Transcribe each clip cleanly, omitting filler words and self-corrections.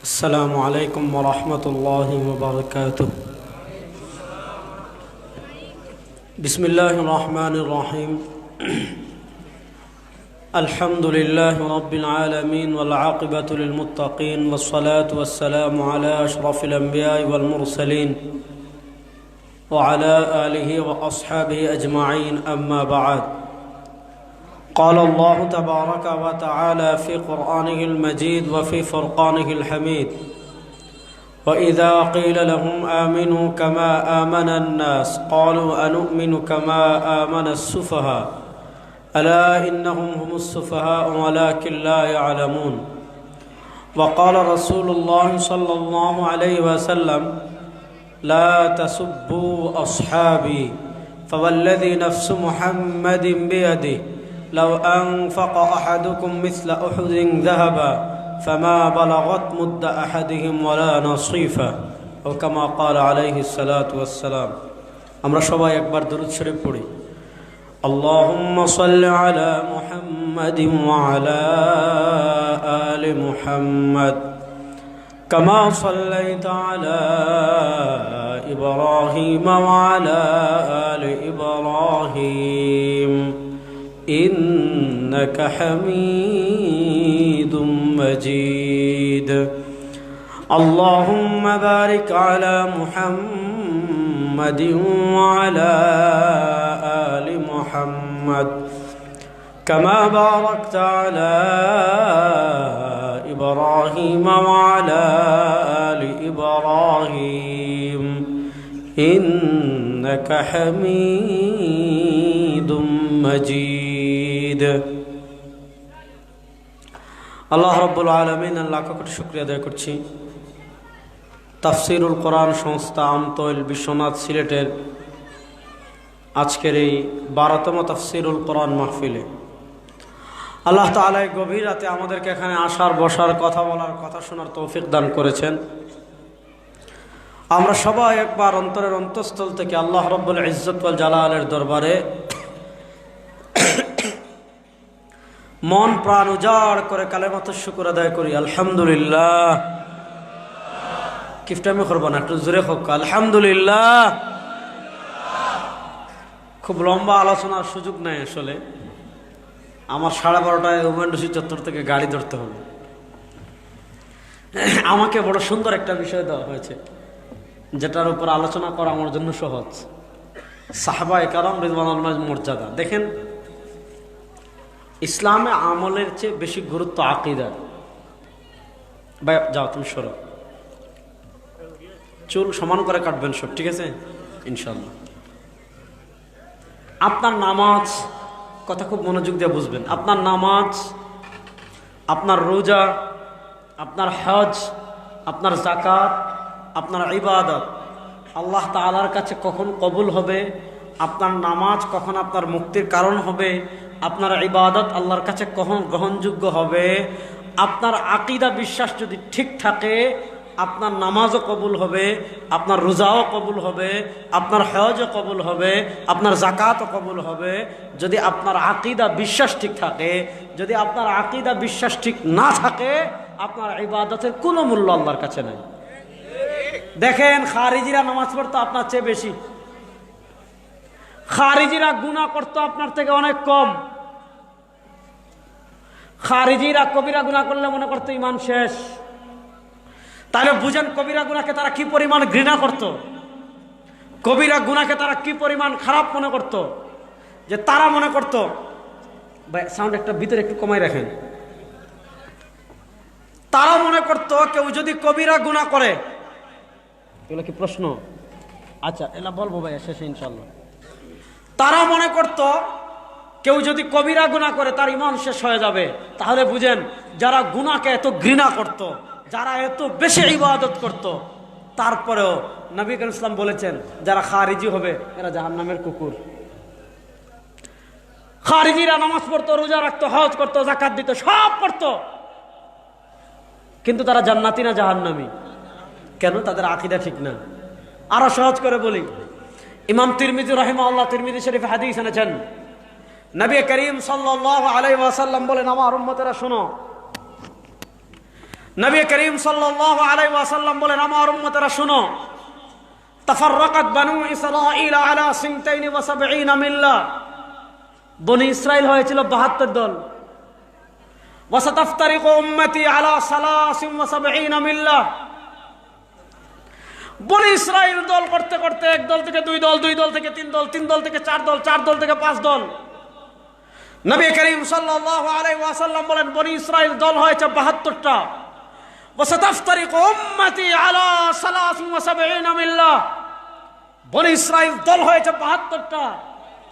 السلام عليكم ورحمة الله وبركاته. بسم الله الرحمن الرحيم. الحمد لله رب العالمين والعاقبة للمتقين والصلاة والسلام على أشرف الأنبياء والمرسلين وعلى آله وأصحابه أجمعين، أما بعد. قال الله تبارك وتعالى في قرآنه المجيد وفي فرقانه الحميد: وإذا قيل لهم آمنوا كما آمن الناس قالوا أنؤمن كما آمن السفهاء ألا إنهم هم السفهاء ولكن لا يعلمون. وقال رسول الله صلى الله عليه وسلم: لا تسبوا أصحابي فوالذي نفس محمد بيده لو أنفق أحدكم مثل أحد ذهبا فما بلغت مد أحدهم ولا نصيفا أو كما قال عليه الصلاة والسلام. আমরা সবাই একবার দরুদ শরীফ পড়ি। اللهم صل على محمد وعلى آل محمد كما صليت على إبراهيم وعلى آل إبراهيم إنك حميد مجيد. اللهم بارك على محمد وعلى آل محمد كما باركت على إبراهيم وعلى آل إبراهيم إنك حميد مجيد. আল্লাহ রাব্বুল আলামিন লাখ কোটি শুকরিয়া আদায় করছি। তাফসীরুল কোরআন সংস্থা আমতৈল বিশ্বনাথ সিলেটের আজকের এই 12তম তাফসীরুল কোরআন মাহফিলে আল্লাহ তাআলা এই গভীর রাতে আমাদেরকে এখানে আসার, বসার, কথা বলার, কথা শোনার তৌফিক দান করেছেন। আমরা সবাই একবার অন্তরের অন্তঃস্থল থেকে আল্লাহ রাব্বুল ইজ্জত ওয়াল জালালের দরবারে মন প্রাণ উজাড় করে কালেমাতুশ শুকর আদায় করি। আলহামদুলিল্লাহ। কিফটামি করবো না, একটু জোরে হোক আলহামদুলিল্লাহ। খুব লম্বা আলোচনার সুযোগ নাই আসলে। আমার 12:30টায় ওমেন্ডসি চত্বর থেকে গাড়ি ধরতে হবে। আমাকে বড় সুন্দর একটা বিষয় দেওয়া হয়েছে যেটার উপর আলোচনা করা আমার জন্য সহজ। সাহাবায়ে কেরাম রিদওয়ানুল্লাহ মর্যাদা দেখেন। ইসলামে আমলের চেয়ে বেশি গুরুত্ব আকীদার। ভাই যাও, তুমি সরো, চুল সমান করে কাটবেন সব, ঠিক আছে ইনশাআল্লাহ। আপনার নামাজ, কথা খুব মনোযোগ দিয়ে বুঝবেন। আপনার নামাজ, আপনার রোজা, আপনার হজ, আপনার যাকাত, আপনার ইবাদত আল্লাহ তাআলার কাছে কখন কবুল হবে, আপনার নামাজ কখন আপনার মুক্তির কারণ হবে, আপনার ইবাদত আল্লাহর কাছে কখন গ্রহণযোগ্য হবে, আপনার আকীদা বিশ্বাস যদি ঠিক থাকে আপনার নামাজও কবুল হবে, আপনার রোজাও কবুল হবে, আপনার হজও কবুল হবে, আপনার যাকাতও কবুল হবে। যদি আপনার আকীদা বিশ্বাস ঠিক থাকে, যদি আপনার আকীদা বিশ্বাস ঠিক না থাকে আপনার ইবাদতের কোনো মূল্য আল্লাহর কাছে নাই। দেখেন, খারিজিরা নামাজ পড়তো আপনার চেয়ে বেশি, খারিজিরা গুনাহ করতো আপনার থেকে অনেক কম। খারিজিরা কবিরা গুনাহ করলে মনে করতো ঈমান শেষ। তাহলে বুঝেন কবিরা গুনাহকে তারা কি পরিমাণ ঘৃণা করত, কবিরা গুনাহকে তারা কি পরিমাণ খারাপ মনে করত, যে তারা মনে করত, সাউন্ড একটা ভিতরে একটু কমাই রাখেন, তারা মনে করত কেউ যদি কবিরা গুনাহ করে, এগুলো কি প্রশ্ন? আচ্ছা এলা বলবো ভাই শেষে ইনশাআল্লাহ। তারা মনে করত কেউ যদি কবিরা গুনাহ করে তার ঈমান শেষ হয়ে যাবে। তাহলে বুঝেন যারা গুনাহকে এত ঘৃণা করত, যারা এত বেশি ইবাদত করত, তারপরেও নবী করিম ইসলাম বলেছেন যারা খারিজি হবে এরা জাহান্নামের কুকুর। খারিজিরা নামাজ পড়তো, রোজা রাখতো, হজ করতো, যাকাত দিত, সব করতো, কিন্তু তারা জান্নাতি না জাহান্নামী। কেন? তাদের আকীদা ঠিক না। আরো সহজ করে বলি, ইমাম তিরমিজি রাহিমাহুল্লাহ তিরমিজি শরীফে হাদিস এনেছেন, নবী করিম সাল্লাল্লাহু আলাইহি ওয়াসাল্লাম বলেন, আমার উম্মতেরা শোনো, নবী করিম সাল্লাল্লাহু আলাইহি ওয়াসাল্লাম বলেন, আমার উম্মতেরা শুনো, তাফাররাকাত বানু ইসরাঈল আলা সিনতাইনি ওয়া সাবঈনা মিল্লাহ, বনি ইসরাইল হয়েছিল 72 দল। ওয়া সাতাফতারিকু উম্মতি আলা সালাসিন ওয়া সাবঈনা মিল্লাহ, বনি ইসরাইল দল করতে করতে এক দল থেকে দুই দল, দুই দল থেকে তিন দল, তিন দল থেকে চার দল, চার দল থেকে পাঁচ দল। নবী করিম সাল্লাল্লাহু আলাইহি ওয়াসাল্লাম বলেন, বনি ইসরাইল দল হয়েছে 72টা। ওয়া সাতাফতারিকু উম্মতি আলা সালাসিন ওয়া সাবঈনা মিল্লাহ, বনি ইসরাইল দল হয়েছে 72টা।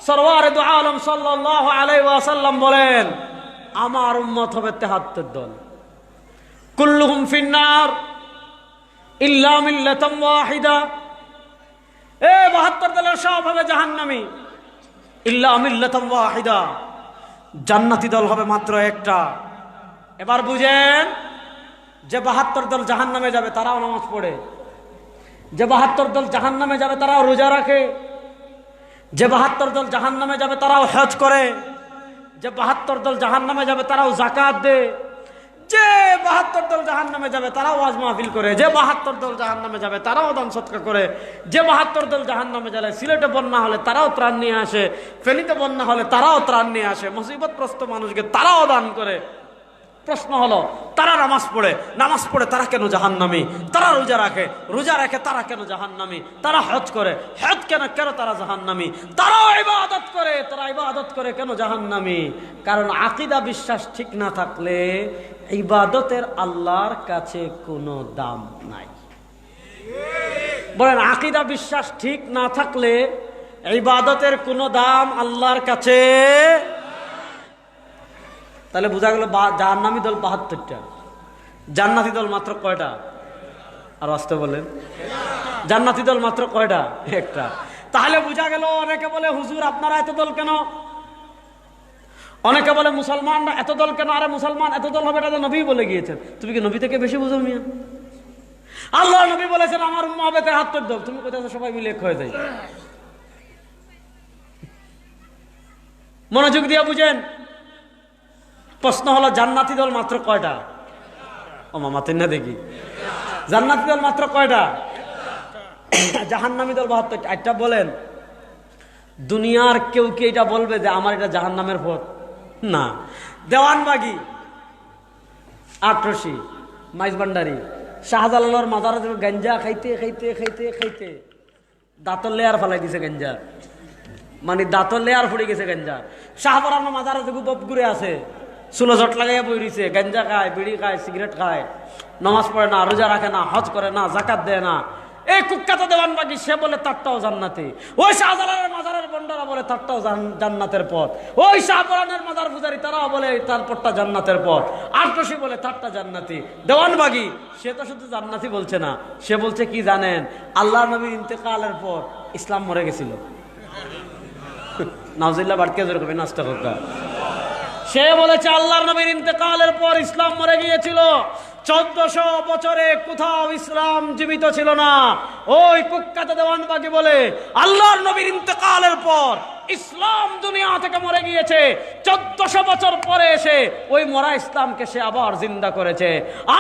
সরওয়ারে দু আলম সাল্লাল্লাহু আলাইহি ওয়াসাল্লাম বলেন, আমার উম্মত হবে 73 দল। কুল্লুহুম ফিন্নার ইল্লা মিল্লাতান ওয়াহিদা, এ 72 দলের সব হবে জাহান্নামী, ইল্লা মিল্লাতান ওয়াহিদা, জান্নাতি দল হবে মাত্র একটা। এবার বুঝেন, যে 72 দল জাহান্নামে যাবে তারাও নামাজ পড়ে, যে 72 দল জাহান্নামে যাবে তারাও রোজা রাখে, যে 72 দল জাহান্নামে যাবে তারাও হজ করে, যে 72 দল জাহান্নামে যাবে তারাও যাকাত দেয়, যে 72 দল জাহান্নামে যাবে তারাও ওয়াজ মাহফিল করে, যে 72 দল জাহান্নামে যাবে তারাও দান সদকা করে, যে 72 দল জাহান্নামে যাবে সিলেটে বন্যা হলে তারাও ত্রাণ নিয়ে আসে, ফেনীতে বন্যা হলে তারাও ত্রাণ নিয়ে আসে, মুসিবতগ্রস্ত মানুষকে তারাও দান করে। প্রশ্ন হলো, তারা নামাজ পড়ে তারা কেন জাহান্নামী? তারা রোজা রাখে তারা কেন জাহান্নামী? তারা হজ করে কেন তারা জাহান্নামী? তারাও ইবাদত করে কেন জাহান্নামী? কারণ আকীদা বিশ্বাস ঠিক না থাকলে ইবাদতের আল্লাহর কাছে কোনো দাম নাই। বলেন, আকীদা বিশ্বাস ঠিক না থাকলে ইবাদতের কোনো দাম আল্লাহর কাছে। তাহলে বোঝা গেল জাহান্নামী দল 72টা, জান্নাতি দল মাত্র কয়টা? আর আসতে বলেন, জান্নাতি দল মাত্র কয়টা? একটা। তাহলে বোঝা গেল, অনেকে বলে হুজুর আপনারা এত দল কেন? অনেকে বলে মুসলমানরা এত দল কেন? আরে মুসলমান এত দল হবে এটা তো নবী বলে গিয়েছেন। তুমি কি নবী থেকে বেশি বুঝো মিয়া? আল্লাহ নবী বলেছেন আমার উম্মাহ হবে 73 দল, তুমি কোথায় সবাই মিলে এক হয়ে যায়। মনোযোগ দিয়ে বুঝেন। প্রশ্ন হলো, জান্নাতি দল মাত্র কয়টা? ও মামা তিন না দেখি, জান্নাতি দল মাত্র কয়টা? জাহান্নামী দল 72টা। একটা বলেন, দুনিয়ার কেউ কি এটা বলবে যে আমার এটা জাহান্নামের পথ? না। দেওয়ানবাগি, আটরশি, মাইজবান্ডারি, শাহজালালের মাজারে গাঞ্জা খাইতে খাইতে খাইতে খাইতে দাঁতর লেয়ার ফেলাই দিছে গাঞ্জা, মানে দাঁতর লেয়ার ফুড়ে গেছে গাঞ্জা। শাহপরানো মাজারে যে বপ ঘুরে আছে, চুলো জট লাগাইয়া বই রয়েছে, গাঞ্জা খায়, বিড়ি খায়, সিগারেট খায়, নামাজ পড়ে না, রোজা রাখে না, হজ করে না, জাকাত দেয় না। এই কুখ্যাত দেওয়ানবাগি সে বলে তারটাও জান্নাতি। ওই শাহজালালের মাজারের বন্ডারা বলে তারটাও জান্নাতের পথ। ওই শাহপরানের মাজার পূজারী তারাও বলে তার পথটা জান্নাতের পথ। আটরশি বলে তারটা জান্নাতি। দেওয়ানবাগি সে তো শুধু জান্নাতি বলছে না, সে বলছে কি জানেন? আল্লাহ নবীর ইন্তেকালের পর ইসলাম মরে গেছিল। নাউজুবিল্লাহ বাড়কে জোর করবে নাস্তা হোকা। সে বলেছে আল্লাহর নবীর ইন্তেকালের পর ইসলাম মরে গিয়েছিল। 1400 বছরে কোথাও ইসলাম জীবিত ছিল না। ওই কুখ্যাত দেওয়ানবাগি বলে আল্লাহর নবীর ইন্তেকালের পর ইসলাম দুনিয়া থেকে মরে গিয়েছে। 1400 বছর পরে এসে ওই মরা ইসলামকে সে আবার জিন্দা করেছে।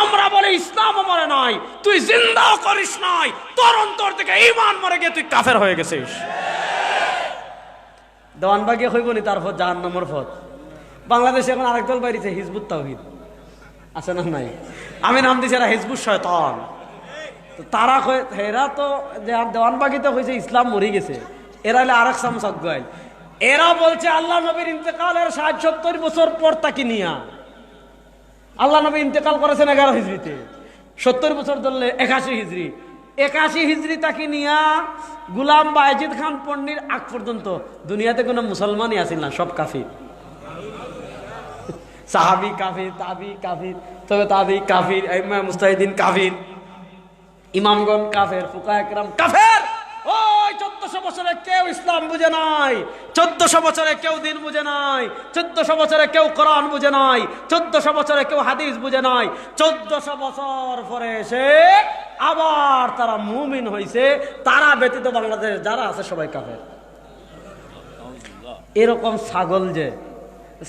আমরা বলি ইসলাম মরে নাই, তুই জিন্দাও করিস নাই, তোর অন্তর থেকে ঈমান মরে গিয়ে তুই কাফের হয়ে গেছিস। দেওয়ানবাগি হইব নি তারপর জাহান্নামের পথ। বাংলাদেশে এখন আরেক দল বাইরেছে, হিজবুত তাওহীদ, আছে না নাই? আমি নাম দিছি এরা হিজবুত শয়তান। তো তারা এরা তো দেওয়ানবাগিতে হয়েছে ইসলাম মরে গেছে, এরা হলে আরেক সামসাক গাইল। এরা বলছে আল্লাহ নবীর ইন্তেকালের 60-70 বছর পর তাকে নিয়া, আল্লাহ নবী ইন্তেকাল করেছেন 11 হিজরিতে, 70 বছর ধরলে 81 হিজরি, 81 হিজরি তাকে নিয়া গুলাম বায়েজিদ খান পন্ডির আগ পর্যন্ত দুনিয়াতে কোনো মুসলমানই আসিল না, সব কাফির। সাহাবি কাফির, তাবি কাফির, তবে তাবি কাফির, ইমাম মুস্তাহিদিন কাফির, ইমামগণ কাফের, ফুকাহা ইকরাম কাফের। ওই 1400 বছরে কেউ ইসলাম বুঝে নাই, 1400 বছরে কেউ দিন বুঝে নাই, 1400 বছরে কেউ কোরআন বুঝে নাই, 1400 বছরে কেউ হাদিস বুঝে নাই। 1400 বছর পরে এসে আবার তারা মুমিন হয়েছে। তারা ব্যতীত বাংলাদেশ যারা আছে সবাই কাফের। এরকম ছাগল, যে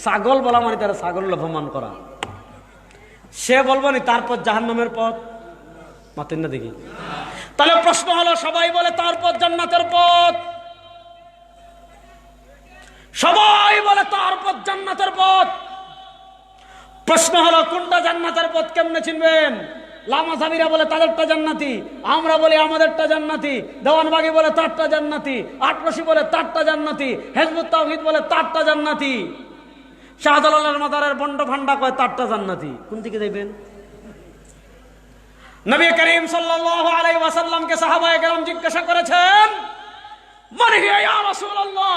ছাগল বলা মানে তারা ছাগল অপমান করা। সে বলবো নি তার পথ জাহান্নামের পথ? মাতেন না দেখি। তাহলে প্রশ্ন হলো, সবাই বলে তার পথ জান্নাতের পথ, সবাই বলে তার পথ জান্নাতের পথ। প্রশ্ন হলো কোনটা জান্নাতের পথ কেমনে চিনবেন? লামাজাবিরা বলে তাদেরটা জান্নাতি, আমরা বলি আমাদেরটা জান্নাতি, দেওয়ানবাগি বলে তারটা জান্নাতি, আটরশি বলে তারটা জান্নাতি, হিজবুত তাওহীদ বলে তারটা জান্নাতি, শাহজালালের মাজারের বন্ড ভান্ডা কয় তারটা জান্নাতি। কোন দিকে যাইবেন? নবী করিম সাল্লাল্লাহু আলাইহি ওয়াসাল্লামকে সাহাবায়ে কেরাম জিজ্ঞাসা করেছেন, মান হিয়া ইয়া রাসূলুল্লাহ,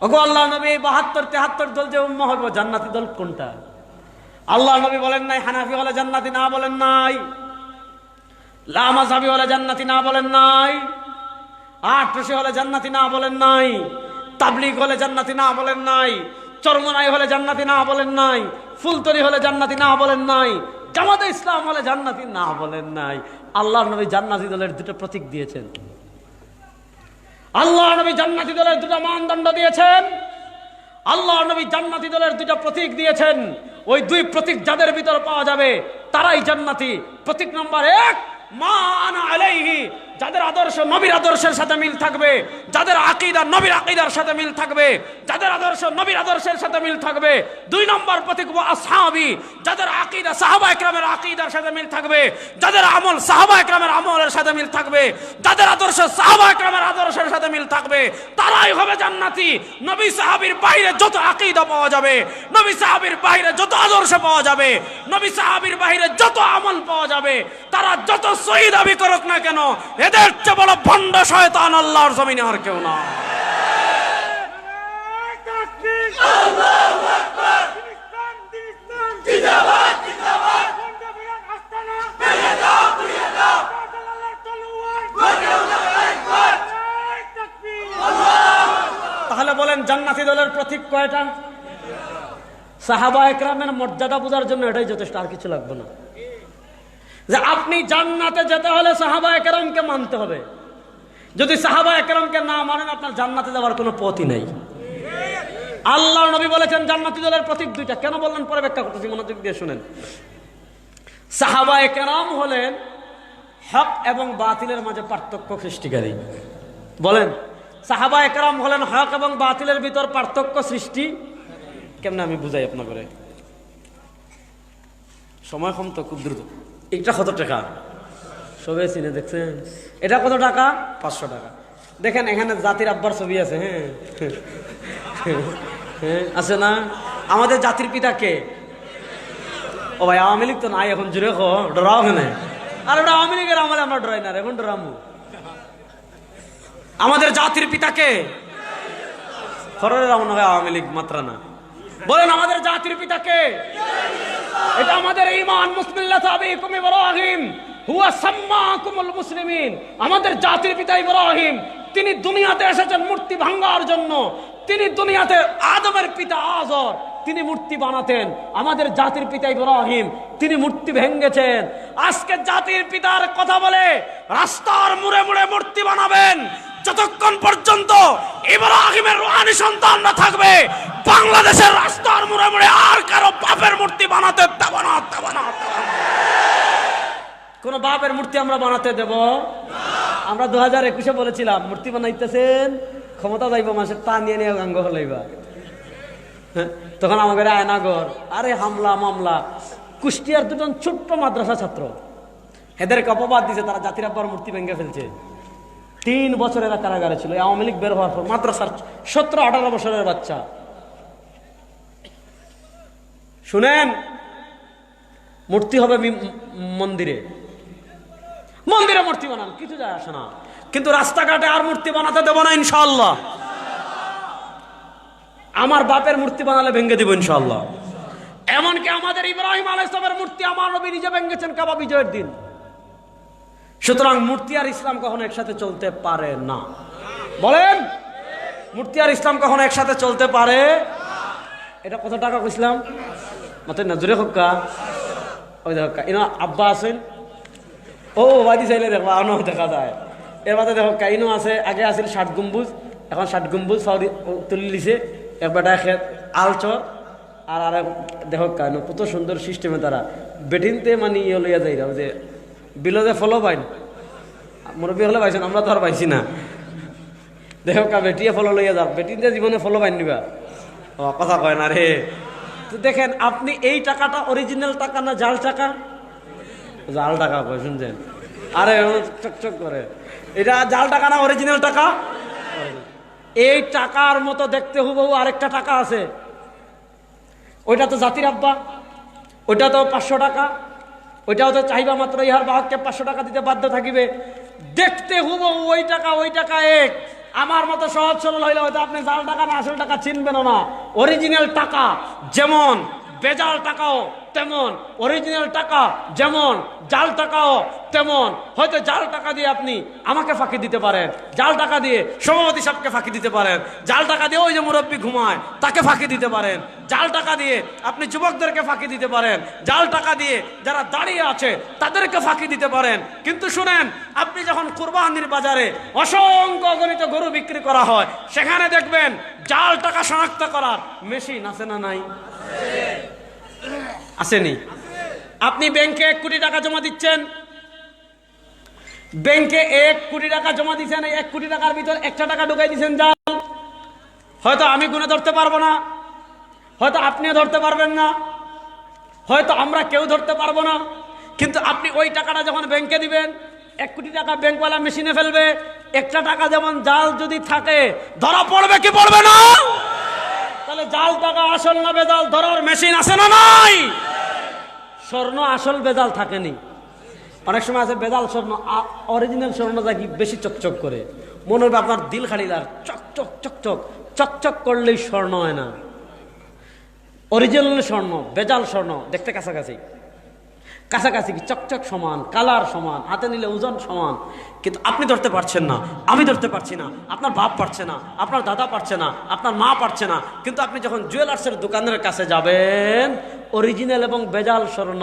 ওগো আল্লাহ নবী 72 73 দল যে উম্মাহ হবে জান্নাতি দল কোনটা? আল্লাহ নবী বলেন নাই হানাফি হলে জান্নাতি, না বলেন নাই লামাজাবি হলে জান্নাতি, না বলেন নাই আটরশি হলে জান্নাতি, না বলেন নাই তাবলীগ হলে জান্নাতি, না বলেন নাই চরমনাই হলে জান্নাতি, না বলেন নাই ফুলতরি হলে জান্নাতি, না বলেন নাই জামাতে ইসলাম হলে জান্নাতি, না বলেন নাই। আল্লাহ নবী জান্নাতি দলের দুটো প্রতীক দিয়েছেন। আল্লাহ নবী জান্নাতি দলের দুটো মানদণ্ড দিয়েছেন। আল্লাহ নবী জান্নাতি দলের দুটো প্রতীক দিয়েছেন। ওই দুই প্রতীক যাদের ভিতর পাওয়া যাবে তারাই জান্নাতি। প্রতীক নম্বর 1, মা আনা আলাইহি, যাদের আদর্শ নবীর আদর্শের সাথে মিল থাকবে, যাদের আকীদা নবীর আকীদার সাথে মিল থাকবে, যাদের আদর্শ নবীর আদর্শের সাথে মিল থাকবে। 2 নম্বর প্রতীক ওয়া আসহাবি, যাদের আকীদা সাহাবায়ে কেরামের আকীদার সাথে মিল থাকবে, যাদের আমল সাহাবায়ে কেরামের আমলের সাথে মিল থাকবে, যাদের আদর্শ সাহাবায়ে কেরামের আদর্শের সাথে মিল থাকবে, তারাই হবে জান্নাতি। নবী সাহাবীর বাইরে যত আকীদা পাওয়া যাবে, নবী সাহাবীর বাইরে যত আদর্শ পাওয়া যাবে, নবী সাহাবীর বাইরে যত আমল পাওয়া যাবে, তারা যত সহি দাবি করুক না কেন, এদের চেয়ে বড় ভণ্ড শয়তান আল্লাহর জমিনে আর কেউ না। তাহলে বলেন জান্নাতি দলের প্রতীক কয়টা? সাহাবায়ে কেরামের মর্যাদা বোঝার জন্য এটাই যথেষ্ট, আর কিছু লাগবে না। যে আপনি জান্নাতে যেতে হলে সাহাবায়ে কেরামকে মানতে হবে। যদি সাহাবায়ে কেরামকে না মানেন আপনার জান্নাতে যাওয়ার কোনো পথই নাই। আল্লাহ নবী বলেছেন জান্নাতি দলের প্রতীক 2টা। কেন বললেন পরে ব্যাখ্যা করতেছি, মনোযোগ দিয়ে শুনেন। সাহাবায়ে কেরাম হলেন হক এবং বাতিলের মাঝে পার্থক্য সৃষ্টিকারী। বলেন, সাহাবায়ে কেরাম হলেন হক এবং বাতিলের ভিতর পার্থক্য সৃষ্টি। কেমনে আমি বুঝাই আপনাকে? সময় কম তো, খুব দ্রুত। এটা কত টাকা? সবাই চিনে দেখছেন? এটা কত টাকা? 500 টাকা। দেখেন এখানে জাতির আব্বার ছবি আছে। হ্যাঁ হ্যাঁ আছে না? আমাদের জাতির পিতা কে? ও ভাই আওয়ামী লীগ তো নাই এখন, জুড়ে ডরাও কেনে? আর ওটা আওয়ামী লীগের আমলে আমরা ডরাই না, এখন ডরামু। আমাদের জাতির পিতা কে? খরের মনে হয় আওয়ামী লীগ মাত্রা না। বলেন আমাদের জাতির পিতা কে? এটা আমাদের ঈমান। মুসমিল্লাতু আবিকুম ইব্রাহিম হুয়া সাম্মাকুমুল মুসলিমিন। আমাদের জাতির পিতা ইব্রাহিম, তিনি দুনিয়াতে এসেছেন মূর্তি ভাঙার জন্য। তিনি দুনিয়াতে আদমের পিতা আজর, তিনি মূর্তি বানাতেন। আমাদের জাতির পিতা ইব্রাহিম, তিনি মূর্তি ভেঙেছেন। আজকে জাতির পিতার কথা বলে রাস্তার মুড়ে মুড়ে মূর্তি বানাবেন। যতক্ষণ পর্যন্ত ইব্রাহিমের রূহানি সন্তান না থাকবে, বাংলাদেশের রাস্তার মুড়ে মুড়ে আর কারো বাপের মূর্তি বানাতে দেব না। কোন বাপের মূর্তি আমরা বানাতে দেব? আমরা 2021-এ বলেছিলাম মূর্তি বানাইতেছেন, ক্ষমতা যাইব মাসে তা নিয়ে নিয়ে গাঙ্গ হলাইবা। তখন আমাদের আয়নাগর, আরে হামলা মামলা। কুষ্টিয়ার 2জন ছোট্ট মাদ্রাসা ছাত্র, এদেরকে অপবাদ দিয়েছে তারা জাতির আব্বার মূর্তি ভেঙে ফেলছে। 3 বছর এরা কারাগারে ছিল। আওয়ামী লীগ বের হওয়ার পর মাদ্রাসার 17-18 বছরের বাচ্চা। শুনেন, মূর্তি হবে মন্দিরে, মন্দিরে মূর্তি বানান, কিছু যায় আসে না। কিন্তু রাস্তাঘাটে আর মূর্তি বানাতে দেব না ইনশাআল্লাহ। আমার বাপের মূর্তি বানালে ভেঙে দিব ইনশাআল্লাহ। এমনকি আমাদের ইব্রাহিম আলাইহিস সালামের মূর্তি আমার নবী নিজে ভেঙেছেন কাবা বিজয়ের দিন। সুতরাং মূর্তি আর ইসলাম কখনো একসাথে চলতে পারে না। বলেন, মূর্তি আর ইসলাম কখনো একসাথে চলতে পারে? এটা কত টাকা কইছিলাম? মাত্র না, জোরে হক্কা। ওই দেখা ইনো আব্বা আছেন, ও বাদি চাইলে দেখবা আনো দেখা যায়। এর বাদে দেখো কাইনো আছে, আগে আছিল 60 গম্বুজ, এখন 60 গম্বুজ সৌদি তুলি লিছে। এক বেটা খেত আলচর, আর আরে দেখো কেন কত সুন্দর সিস্টেমে তারা বেটিনতে মানে ইয়ে লইয়া যাই যে বিলোদে ফলো পাইন মুরব্বী হলে পাইছেন, আমরা তো আর পাইছি না। দেখো কা বেটিয়ে ফলো লইয়া যাও, বেটিনতে জীবনে ফলো পাইন নিবা, ও কথা কয় না রে। তো দেখেন আপনি এই টাকাটা অরিজিনাল টাকা না জাল টাকা? জাল টাকা কয়, শুনছেন? আরে চকচক করে, এটা জাল টাকা না অরিজিনাল টাকা? এই টাকার মতো দেখতে হুবহু আরেকটা টাকা আছে, ওইটা তো জাতির আব্বা, ওইটা তো 500 টাকা, ওইটাও তো চাইবা মাত্র ইহার বাহককে 500 টাকা দিতে বাধ্য থাকিবে। দেখতে হুবহু ওই টাকা এক। আমার মতো সহজ সরল হইলে হয়তো আপনি জাল টাকা না আসল টাকা চিনবেন না। অরিজিনাল টাকা যেমন বেজাল টাকাও তেমন, অরিজিনাল টাকা যেমন জাল টাকাও তেমন। হয়তো জাল টাকা দিয়ে আপনি আমাকে ফাঁকি দিতে পারেন, জাল টাকা দিয়ে সভাপতি সাহেবকে ফাঁকি দিতে পারেন, জাল টাকা দিয়ে ওই যে মুরব্বী ঘুমায় তাকে ফাঁকি দিতে পারেন, জাল টাকা দিয়ে আপনি যুবকদেরকে ফাঁকি দিতে পারেন, জাল টাকা দিয়ে যারা দাঁড়িয়ে আছে তাদেরকে ফাঁকি দিতে পারেন। কিন্তু শুনেন, আপনি যখন কুরবানির বাজারে অসংখ্য অগণিত গরু বিক্রি করা হয়, সেখানে দেখবেন জাল টাকা শনাক্ত করার মেশিন আছে না নাই? আসেনি? আপনি ব্যাংকে 1 কোটি টাকা জমা দিচ্ছেন, ব্যাংকে 1 কোটি টাকা জমা দিচ্ছেন, 1 কোটি টাকার ভিতর 1টা টাকা ঢুকাই দিচ্ছেন জাল। হয়তো আমি গুনে ধরতে পারবো না, হয়তো আপনিও ধরতে পারবেন না, হয়তো আমরা কেউ ধরতে পারবো না। কিন্তু আপনি ওই টাকাটা যখন ব্যাংকে দিবেন, 1 কোটি টাকা ব্যাংকওয়ালা মেশিনে ফেলবে, 1টা টাকা যেমন জাল যদি থাকে ধরা পড়বে কি পড়বে না? তাহলে জাল টাকা আসল না বেজাল ধরার মেশিন আছে না নাই? স্বর্ণ আসল বেজাল থাকেনি। অনেক সময় আছে বেজাল স্বর্ণ, অরিজিনাল স্বর্ণটা কি বেশি চকচক করে, মনে হবে আপনার দিল খাড়িলার চকচক চকচক চকচক করলেই স্বর্ণ হয় না। অরিজিনাল স্বর্ণ বেজাল স্বর্ণ দেখতে কাছাকাছি, কাছাকাছি কি চকচক সমান, কালার সমান, হাতে নিলে ওজন সমান, কিন্তু আপনি ধরতে পারছেন না, আমি ধরতে পারছি না, আপনার বাপ পারছে না, আপনার দাদা পারছে না, আপনার মা পারছে না। কিন্তু আপনি যখন জুয়েলার্সের দোকানের কাছে যাবেন, অরিজিনাল এবং বেজাল স্বর্ণ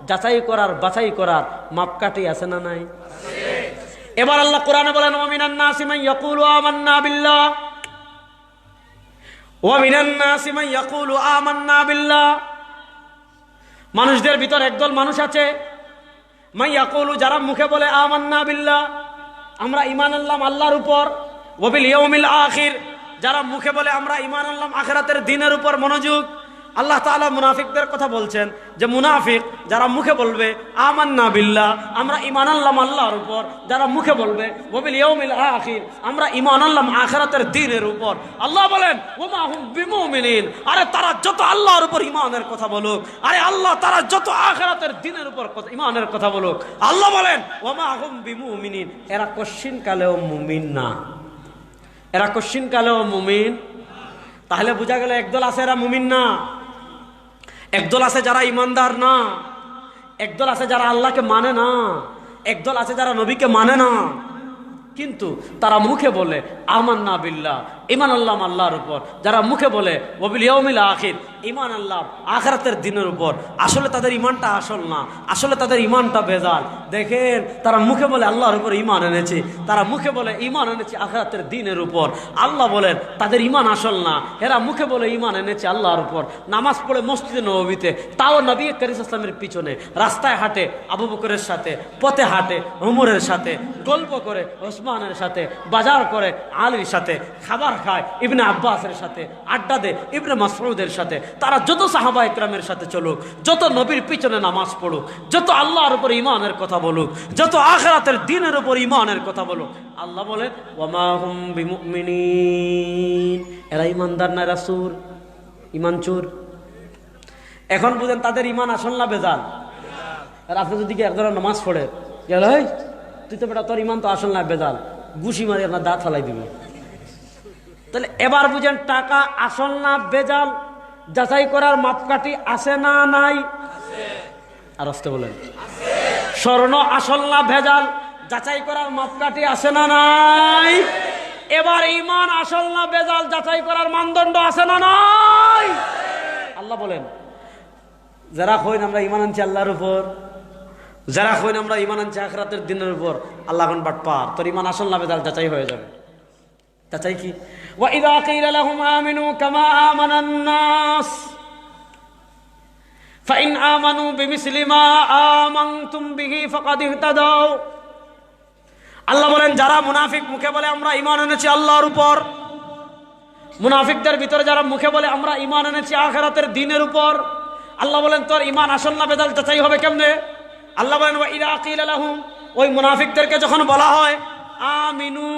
যাচাই করার বাছাই করার মাপকাঠি আছে না নাই? এবার আল্লাহ কোরআনে বলেন, ওয়া মিনান নাসি মান ইয়াকুলু আমান্না বিল্লাহ ওয়া মিনান নাসি মান ইয়াকুলু আমান্না বিল্লাহ। মানুষদের ভিতর একদল মানুষ আছে, মান ইয়াকুলু, যারা মুখে বলে আমান্না বিল্লাহ, আমরা ঈমান আনলাম আল্লাহর উপর, ওয়া বিল ইয়াউমিল আখির, যারা মুখে বলে আমরা ঈমান আনলাম আখিরাতের দিনের উপর। মনোযোগ, আল্লাহ তাআলা মুনাফিকদের কথা বলছেন যে মুনাফিক যারা মুখে বলবে আমান্না বিল্লাহ, আমরা ঈমান আনলাম আল্লাহর উপর, যারা মুখে বলবে ওয়া বিল ইয়াউমিল আখির, আমরা ঈমান আনলাম আখিরাতের দিনের উপর। আল্লাহ বলেন ওয়া মা হুম বিমুমিনিন, আরে তারা যত আল্লাহর উপর ঈমানের কথা বলুক, আরে আল্লাহ তারা যত আখিরাতের দিনের উপর ঈমানের কথা বলুক, আল্লাহ বলেন ওয়া মা হুম বিমুমিনিন, এরা কশিন কালেও মুমিন না, এরা কশিন কালেও মুমিন। তাহলে বোঝা গেল একদল আছে এরা মুমিন না, একদল আছে যারা ইমানদার না, একদল আছে যারা আল্লাহকে মানে না, একদল আছে যারা নবীকে মানে না, কিন্তু তারা মুখে বলে আমান্না বিল্লাহ, ঈমান আনলাম আল্লাহর উপর। যারা মুখে বলে ওয়া বিল ইয়াউমিল আখির, ঈমান আনলাম আখিরাতের দিনের উপর, আসলে তাদের ঈমানটা আসল না, আসলে তাদের ঈমানটা বেজাল। দেখেন, তারা মুখে বলে আল্লাহর উপর ঈমান এনেছে, তারা মুখে বলে ঈমান এনেছে আখিরাতের দিনের উপর। আল্লাহ বলেন তাদের ঈমান আসল না, এরা মুখে বলে ঈমান এনেছে আল্লাহর উপর। নামাজ পড়ে মসজিদে নববীতে, তাও নবী করিম সাল্লাল্লাহু আলাইহি ওয়াসাল্লামের পিছনে, রাস্তায় হাঁটে আবু বকরের সাথে, পথে হাঁটে ওমরের সাথে, গল্প করে ওসমানের সাথে, বাজার করে আলীর সাথে, খাবার খায় ইবনে আব্বাসের সাথে, আড্ডা দেয় ইবনে মাসউদের সাথে। তারা যত সাহাবা ইকরামের সাথে চলুক, যত নবীর পিছনে নামাজ পড়ুক, যত আল্লাহর উপর ঈমানের কথা বলুক, যত আখিরাতের দিনের উপর ঈমানের কথা বলুক, আল্লাহ বলেন ওয়া মা হুম বিমুমিনিন, এরা ঈমানদার না, রাসূল ঈমান চোর। এখন বুঝেন তাদের ঈমান আসল না বেজাল? আর আপনি যদি কি একজন নামাজ পড়ে গেল, এই তুই তো বেটা তোর ঈমান তো আসল না বেজাল, ঘুষি মারি আপনার দাঁত ফালাই দিবে। তাহলে এবার বুঝেন টাকা আসল না বেজাল যাচাই করার মাপকাঠি আছে না নাই? আর আসতে বলেন, স্বর্ণ আসল না ভেজাল যাচাই করার মাপকাঠি আছে না নাই? এবার ঈমান আসল না বেজাল যাচাই করার মানদণ্ড আছে না নাই? আল্লাহ বলেন যারা কইন আমরা ঈমান আনছি আল্লাহর উপর, যারা কইন আমরা ঈমান আনছি আখিরাতের দিনের উপর, আল্লাহ কোন বাটপার, তোর ঈমান আসল না বেজাল যাচাই হয়ে যাবে। যাচাই কি? ওয়া ইযা কিলা লাহুম আমিনু কামা আমানান নাস, ফাইন আমানু বিমিসলি মা আমানতুম বিহি ফাকাদ ইহতাদাও। আল্লাহ বলেন যারা মুনাফিক মুখে বলে আমরা ঈমান এনেছি আল্লাহর উপর, মুনাফিকদের ভিতরে যারা মুখে বলে আমরা ঈমান এনেছি আখিরাতের দিনের উপর, আল্লাহ বলেন তোর ঈমান আসল না বেদাল যাচাই হবে কেমনে? আল্লাহ বলেন ওয়া ইযা কিলা লাহুম, ওই মুনাফিকদেরকে যখন বলা হয় আমিনু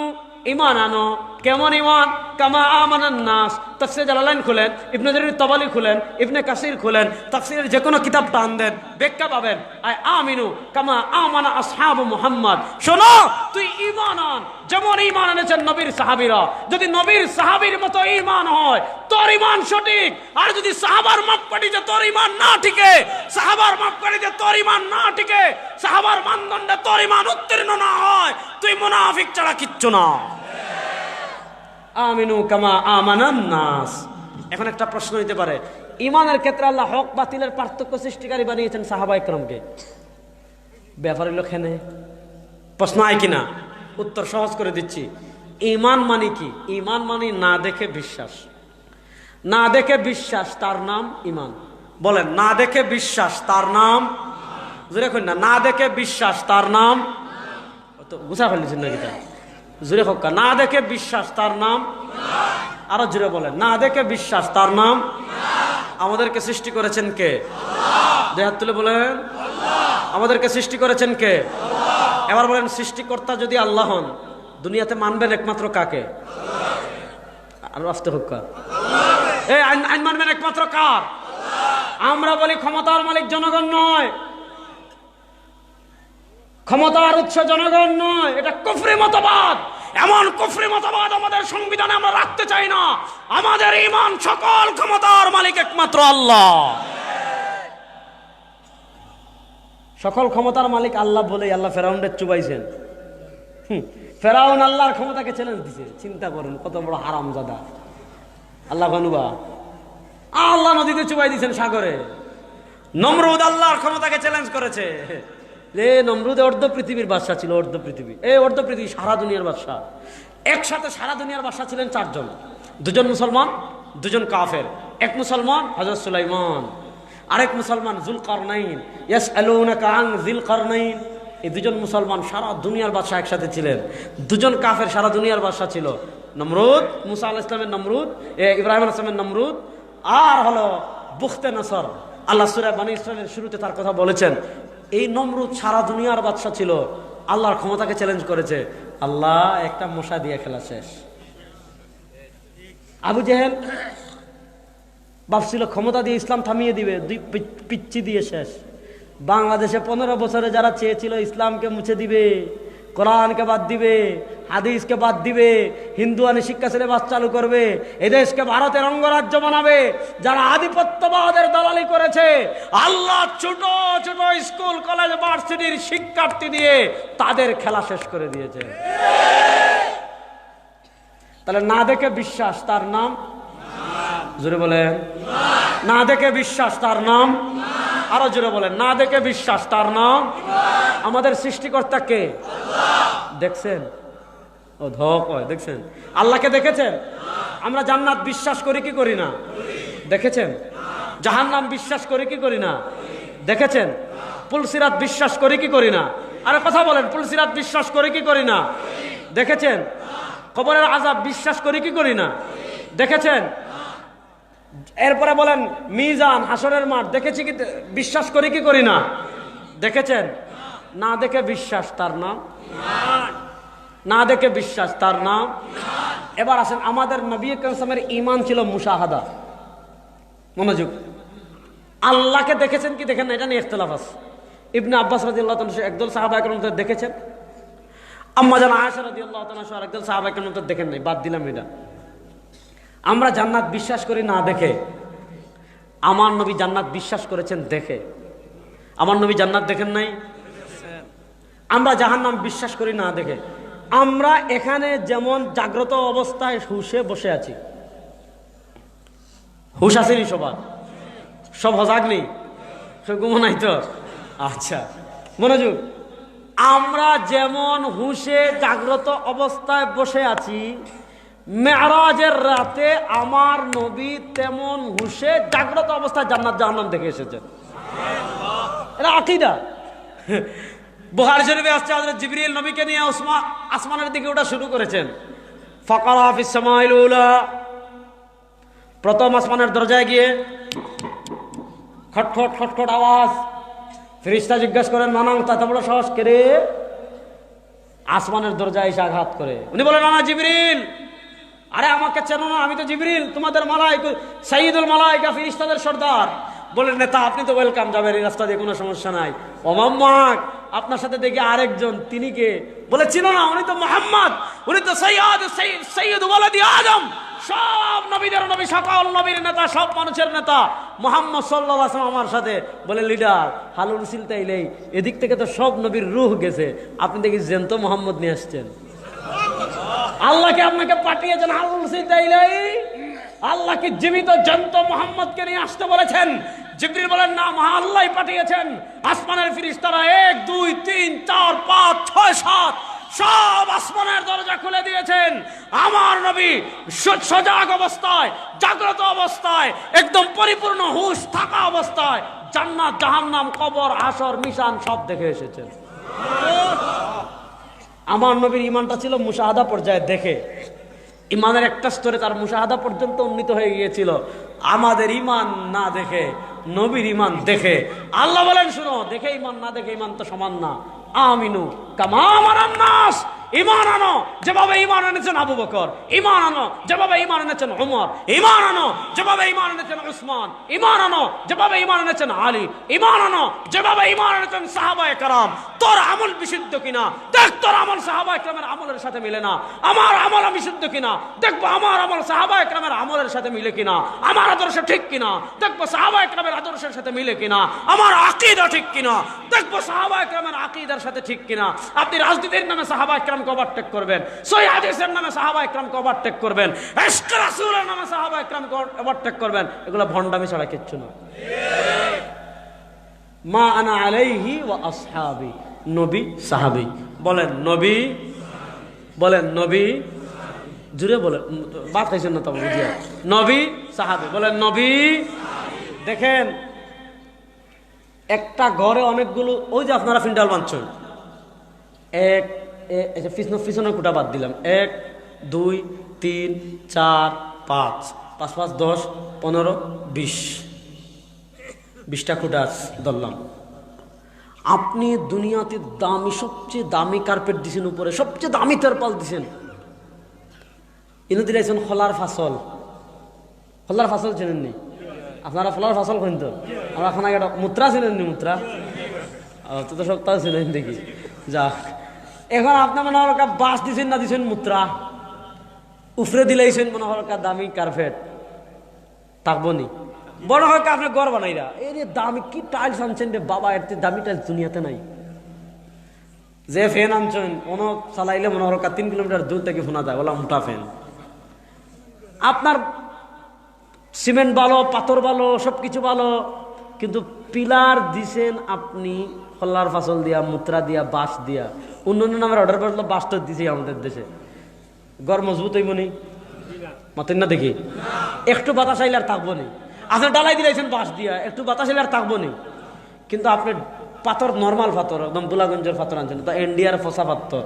ঈমান আনো, কেমন ঈমান? কামা আমানান নাস। তাফসীর জালালাইন খুলেন, ইবনে জারীর তাবারি খুলেন, ইবনে কাসির খুলেন, তাফসীরের যে কোনো কিতাব টান দেন, ব্যাখ্যা পাবেন আই আমিনু কামা আমানা আসহাবু মুহাম্মদ। শোনো, তুই ঈমান আন যেমন ঈমান এনেছেন নবীর সাহাবীরা। যদি নবীর সাহাবীর মতো ঈমান হয় তোর ঈমান সঠিক, আর যদি সাহাবার মাপকাঠিতে তোর ঈমান না টিকে, সাহাবার মাপকাঠিতে তোর ঈমান না টিকে, সাহাবার মানদণ্ডে তোর ঈমান উত্তীর্ণ না হয়, তুই মুনাফিক ছাড়া কিচ্ছু না। আমিনু কামা আমানান নাস। এখন একটা প্রশ্ন হইতে পারে, ঈমানের ক্ষেত্রে আল্লাহ হক বাতিলের পার্থক্য সৃষ্টিকারী বানিয়েছেন সাহাবা ইকরামকে, ব্যাপার হলো খেনে প্রশ্ন আয় কিনা? উত্তর সহজ করে দিচ্ছি। ঈমান মানে কি? ঈমান মানে না দেখে বিশ্বাস। না দেখে বিশ্বাস তার নাম ঈমান। বলেন, না দেখে বিশ্বাস তার নাম, জোরে কই না, না দেখে বিশ্বাস তার নাম, তো গুছা ফেলেছেন নাকি? তা জোরে হোক, না দেখে বিশ্বাস তার নাম, আরো জোরে বলেন, না দেখে বিশ্বাস তার নাম। আমাদেরকে সৃষ্টি করেছেন কে? দুই হাত তুলে বলেন, আমাদেরকে সৃষ্টি করেছেন কে? এবার বলেন, সৃষ্টিকর্তা যদি আল্লাহ হন, দুনিয়াতে মানবেন একমাত্র কাকে? আরো আসতে হোক, আইন মানবেন একমাত্র কার? আমরা বলি ক্ষমতার মালিক জনগণ নয়, ক্ষমতার উৎস জনগণ নয়, এটা কুফরি মতবাদ। এমন কুফরি মতবাদ আমাদের সংবিধানে আমরা রাখতে চাই না। আমাদের ঈমান সকল ক্ষমতার মালিক একমাত্র আল্লাহ। সকল ক্ষমতার মালিক আল্লাহ বলে আল্লাহ ফেরাউনদের চুবাইছেন। ফেরাউন আল্লাহর ক্ষমতাকে চ্যালেঞ্জ দিছে। চিন্তা করেন কত বড় হারামজাদা আল্লাহ বানুবা। আল্লাহ নদীতে চুবাই দিয়েছেন, সাগরে। নমরুদ আল্লাহর ক্ষমতাকে চ্যালেঞ্জ করেছে। নমরুদ অর্ধ পৃথিবীর বাদশা ছিল, অর্ধ পৃথিবী, অর্ধ পৃথিবী সারা দুনিয়ার বাদশা। একসাথে সারা দুনিয়ার বাদশা ছিলেন চারজন, দুজন মুসলমান, দুজন কাফের। এক মুসলমান হযরত সুলাইমান, আরেক মুসলমান যুলকারনাইন। ইয়াসআলুনাকা আন যুলকারনাইন। এই দুজন মুসলমান সারা দুনিয়ার বাদশা একসাথে ছিলেন। দুজন কাফের সারা দুনিয়ার বাদশা ছিল, নমরুদ, মুসা আলাইহিস সালামের নমরুদ, ইব্রাহিম আলাইহিস সালামের নমরুদ, আর হলো বুখতে নসর। আল্লাহ সূরা বনী ইসরাঈলের শুরুতে তার কথা বলেছেন। এই নমরুদ সারা দুনিয়ার বাদশা ছিল, আল্লাহর ক্ষমতাকে চ্যালেঞ্জ করেছে। আল্লাহ একটা মশা দিয়ে খেলা শেষ। আবু জেহেল ভাবছিল ক্ষমতা দিয়ে ইসলাম থামিয়ে দিবে, দুই পিচ্চি দিয়ে শেষ। বাংলাদেশে 15 বছরে যারা চেয়েছিল ইসলামকে মুছে দিবে, কোরআনকে বাদ দিবে, হাদিসকে বাদ দিবে, হিন্দুয়ানি শিক্ষা সিলেবাস চালু করবে, এদেশকে ভারতের অঙ্গরাজ্য বানাবে, যারা আধিপত্যবাদের দালালি করেছে, আল্লাহ ছোট ছোট স্কুল কলেজ ভার্সিটির শিক্ষার্থী দিয়ে তাদের খেলা শেষ করে দিয়েছে। তাহলে না দেখে বিশ্বাস তার নাম, জোরে বলেন, না দেখে বিশ্বাস তার নাম, আরো জোরে বলেন, না দেখে বিশ্বাস তার নাম। আমাদের সৃষ্টিকর্তা কে? দেখছেন? ও ধক হয়, দেখছেন? আল্লাহকে দেখেছেন? আমরা জান্নাত বিশ্বাস করি কি করি না? দেখেছেন? জাহান্নাম বিশ্বাস করি কি করি না? দেখেছেন? পুলসিরাত বিশ্বাস করি কি করি না? আরে কথা বলেন, পুলসিরাত বিশ্বাস করি কি করি না? দেখেছেন? কবরের আযাব বিশ্বাস করি কি করি না? দেখেছেন? এরপরে বলেন মিজান, হাসরের মাঠ দেখেছি কি, বিশ্বাস করি কি করি না? দেখেছেন? না দেখে বিশ্বাস তার নাম, না দেখে বিশ্বাস তার নাম। এবার আসেন, আমাদের নবী কারীম সাল্লাল্লাহু আলাইহি ওয়াসাল্লামের ঈমান ছিল মুশাহাদা, মনোযোগ। আল্লাহকে দেখেছেন কি দেখেন না, এটা নিয়ে ইখতিলাফ আছে। ইবনে আব্বাস রাদিয়াল্লাহু তাআলা একদল সাহাবা একরাম দেখেছেন, আম্মা জান আয়েশা রাদিয়াল্লাহু তাআলা একদল সাহাবা একরাম দেখেন নাই, বাদ দিলাম এটা। আমরা জান্নাত বিশ্বাস করি না দেখে, আমার নবী জান্নাত বিশ্বাস করেছেন দেখে। আমার নবী জান্নাত দেখেন নাই। আমরা জাহান্নাম বিশ্বাস করি না দেখে। আমরা এখানে যেমন জাগ্রত অবস্থায় হুশে বসে আছি, হুশ আসেনি সবার, সব হজাগ নেই, সব ঘুমো নাই তো? আচ্ছা মনোযোগ। আমরা যেমন হুশে জাগ্রত অবস্থায় বসে আছি, মেরাজের রাতে আমার নবী তেমন হুশে জাগ্রত অবস্থায় জান্নাত জাহান্নাম দেখে এসেছেন। এটা আকীদা। বুখারী শরীফে আসছে হযরত জিবরিল নবীকে নিয়ে আসমানের দিকে ওঠা শুরু করেছেন। ফাকারা ফিস সামাইল উলা, প্রথম আসমানের দরজায় গিয়ে খটখট খটখট আওয়াজ। ফেরেশতা জিজ্ঞাসা করেন নানা তা বড় সাহস কে রে আসমানের দরজায় এসে আঘাত করে? উনি বলেন না জিবরিল। আরে আমাকে চেনো না, আমি তো জিবরিল, তোমাদের মালায়েকা, সাইয়্যিদুল মালায়েকা, ফেরেশতাদের সর্দার। বলেন নেতা আপনি তো ওয়েলকাম, যাবেন এই রাস্তা দিয়ে, কোনো সমস্যা নাই। ও মোহাম্মদ, আপনার সাথে দেখি আরেকজন, তিনি কে? বলে চিনো না, উনি তো মুহাম্মদ, উনি তো সাইয়্যিদ ওয়ালাদি আদম, সব নবীদের নবী, সকল নবীর নেতা, সব মানুষের নেতা মুহাম্মদ সাল্লাল্লাহু আলাইহি ওয়াসাল্লাম আমার সাথে। বলে লিডার হালুল সিলতাইলেই, এদিক থেকে তো সব নবীর রূহ গেছে, আপনি দেখি জ্যান্ত মুহাম্মদ নিয়ে আসছেন। আল্লাহকে আপনাকে পাঠিয়েছেন হালুল সিলতাইলেই, আল্লাহকে জীবিত জ্যান্ত মুহাম্মদকে নিয়ে আসতে বলেছেন। জিবরিল বলেন না, আল্লাহই পাঠিয়েছেন। আসমানের ফেরেশতারা 1 2 3 4 5 6 7 সব আসমানের দরজা খুলে দিয়েছেন। আমার নবী সজাগ অবস্থায়, জাগ্রত অবস্থায়, একদম পরিপূর্ণ হুঁশ থাকা অবস্থায় জান্নাত, জাহান্নাম, কবর, হাসর, মিশান সব দেখে এসেছেন। আমার নবীর ঈমানটা ছিল মুশাহাদা পর্যায়ে দেখে। ঈমানের একটা স্তরে তার মুশাহাদা পর্যন্ত উন্নীত হয়ে গিয়েছিল। আমাদের ঈমান না দেখে, নবীর ঈমান দেখে। আল্লাহ বলেন শুনো, দেখে ঈমান না দেখে ঈমান তো সমান না। আমিনু কামা আমানান নাস, ঈমান আনো যেভাবে ঈমান এনেছেন আবু বকর, ঈমান আনো যেভাবে ঈমান এনেছেন ওমর, ঈমান আনো যেভাবে ঈমান এনেছেন উসমান, ঈমান আনো যেভাবে ঈমান এনেছেন আলী, ঈমান আনো যেভাবে ঈমান এনেছেন সাহাবায়ে কেরাম। তোর আমল বিশুদ্ধ কিনা দেখ, তোর আমল সাহাবায়ে কেরামের আমলের সাথে মিলে না। আমার আমল বিশুদ্ধ কিনা দেখবো, আমার আমল সাহাবায়ে কেরামের আমলের সাথে মিলে কিনা। আমার আদর্শ ঠিক কিনা দেখবো, সাহাবায়ে কেরামের আদর্শের সাথে মিলে কিনা। আমার আকীদা ঠিক কিনা দেখবো, সাহাবায়ে কেরামের আকীদার সাথে ঠিক কিনা। আপনি রাজনীতির নামে সাহাবায়ে কেরামকে ওভারটেক করবেন, সহিহ হাদিসের নামে সাহাবায়ে কেরামকে ওভারটেক করবেন, ইশকে রাসূলের নামে সাহাবায়ে কেরামকে ওভারটেক করবেন, এগুলো ভণ্ডামি ছাড়া কিচ্ছু না। মা আনা আলাইহি ওয়া আসহাবি, নবী সাহাবী। বলেন নবী, বলেন নবী, জুড়ে বলেন, বাদ খাইছেন না তো বুঝিয়া। নবী সাহাবী, বলেন নবী। দেখেন একটা ঘরে অনেকগুলো, ওই যে আপনারা ফিন্ডাল বাঁধছেন, পিছনের কুটা বাদ দিলাম, 1 2 3 4 5 5 5 10 15 20 20টা কুটা ধরলাম। আপনি দুনিয়াতে দামি, সবচেয়ে দামি কার্পেট দিছেন, উপরে সবচেয়ে দামি তেরপাল দিছেন, ইনু দিলাইছেন খোলার ফাসল। খোলার ফাসল চেনেননি আপনারা? ফলার ফাসল করেন তো আমরা খানা গেটা। মুত্রা চেনেননি? মুত্রা তো সপ্তাহ ছিলেন দেখি। যাক, এখন আপনার মনে হল বাস দিছেন না দিছেন মুত্রা, উফরে দিলাইছেন মনে হল দামি কার্পেট, থাকবো নি? বড় হয় আপনি ঘর বানাইরা, এই রে দামি কি টাইলস আনছেন রে বাবা, এর দামি টাইলস দুনিয়াতে নাই। যে ফ্যান আনছেন কোনো চালাইলে মনে হল 3 কিলোমিটার দূর থেকে শোনা যায়, ওলা মোটা ফ্যান। আপনার সিমেন্ট ভালো, পাথর ভালো, সবকিছু ভালো, কিন্তু পিলার দিছেন আপনি খোলার ফাসল দিয়া, মুত্রা দিয়া, বাঁশ দিয়া। অন্য নামের অর্ডার করলো বাঁশ তো দিছে আমাদের দেশে। ঘর মজবুত হইব নি? মাতেন না দেখি, একটু বাতাস আইলে আর থাকবো নি। আপনি ডালাই দিলাইছেন বাঁশ দিয়া, একটু বাতাস আইলে আর থাকবো নি। কিন্তু আপনি পাথর, নর্মাল পাথর, একদম বুলাগঞ্জের পাথর আনছেন, তো ইন্ডিয়ার ফসা পাথর,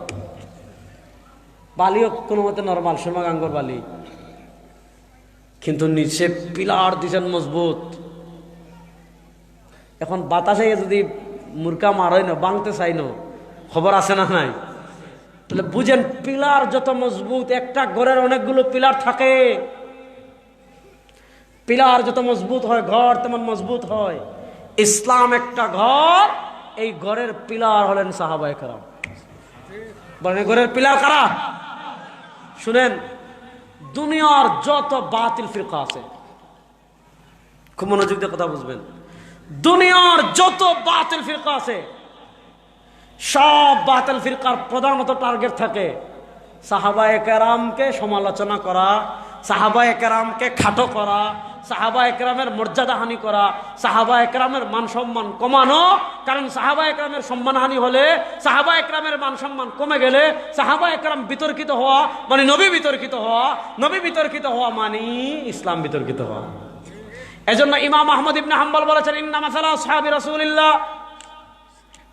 বালিও কোনো মতে নর্মাল সোনাগাঙ্গর বালি, কিন্তু নিচে পিলার দিছেন মজবুত। এখন বাতাসে যদি মুরকা মারই না, বাংতে চাই না, খবর আছে না নাই? তাহলে বুঝেন, পিলার যত মজবুত, একটা ঘরের অনেকগুলো পিলার থাকে, পিলার যত মজবুত হয় ঘর তেমন মজবুত হয়। ইসলাম একটা ঘর, এই ঘরের পিলার হলেন সাহাবায়ে কেরাম। বলেন ঘরের পিলার কারা? শুনেন, দুনিয়ার যত বাতিল ফিরকা আছে, খুব মনোযোগ দিয়ে কথা বুঝবেন, দুনিয়ার যত বাতিল ফিরকা আছে, সব বাতিল ফিরকার প্রধানত টার্গেট থাকে সাহাবায়ে কেরামকে সমালোচনা করা, সাহাবায়ে কেরামকে খাটো করা, সাহাবায়ে কেরামের মর্যাদাহানি করা, সাহাবায়ে কেরামের মান সম্মান কমানো। কারণ সাহাবায়ে কেরামের সম্মানহানি হলে, সাহাবায়ে কেরামের মান সম্মান কমে গেলে, সাহাবায়ে কেরাম বিতর্কিত হওয়া মানে নবী বিতর্কিত হওয়া, নবী বিতর্কিত হওয়া মানে ইসলাম বিতর্কিত হওয়া। এজন্য ইমাম আহমদ ইবনে হাম্বল বলেছেন, ইন্না মাসালা আসহাবি রাসূলিল্লাহ